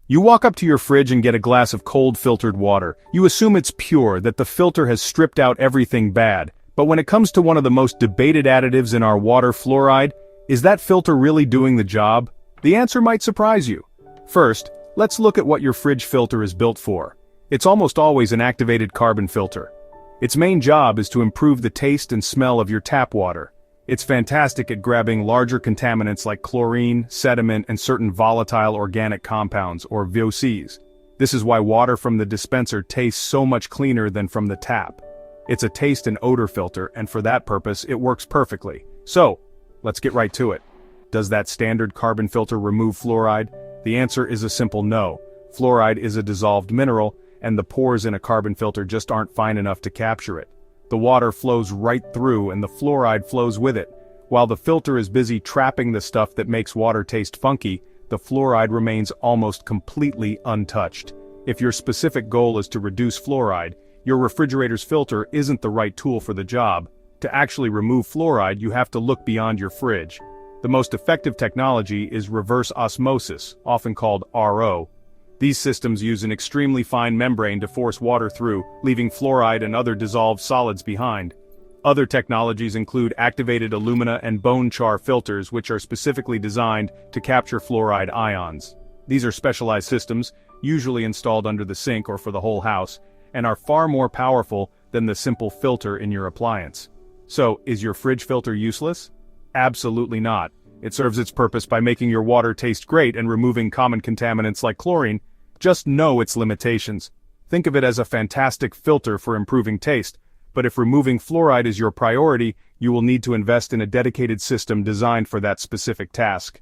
You walk up to your fridge and get a glass of cold filtered water. You assume it's pure, that the filter has stripped out everything bad. But when it comes to one of the most debated additives in our water, fluoride, is that filter really doing the job? The answer might surprise you. First, let's look at what your fridge filter is built for. It's almost always an activated carbon filter. Its main job is to improve the taste and smell of your tap water. It's fantastic at grabbing larger contaminants like chlorine, sediment, and certain volatile organic compounds, or VOCs. This is why water from the dispenser tastes so much cleaner than from the tap. It's a taste and odor filter, and for that purpose, it works perfectly. So, let's get right to it. Does that standard carbon filter remove fluoride? The answer is a simple no. Fluoride is a dissolved mineral, and the pores in a carbon filter just aren't fine enough to capture it. The water flows right through and the fluoride flows with it. While the filter is busy trapping the stuff that makes water taste funky, the fluoride remains almost completely untouched. If your specific goal is to reduce fluoride, your refrigerator's filter isn't the right tool for the job. To actually remove fluoride, you have to look beyond your fridge. The most effective technology is reverse osmosis, often called RO. These systems use an extremely fine membrane to force water through, leaving fluoride and other dissolved solids behind. Other technologies include activated alumina and bone char filters, which are specifically designed to capture fluoride ions. These are specialized systems, usually installed under the sink or for the whole house, and are far more powerful than the simple filter in your appliance. So, is your fridge filter useless? Absolutely not. It serves its purpose by making your water taste great and removing common contaminants like chlorine. Just know its limitations. Think of it as a fantastic filter for improving taste, but if removing fluoride is your priority, you will need to invest in a dedicated system designed for that specific task.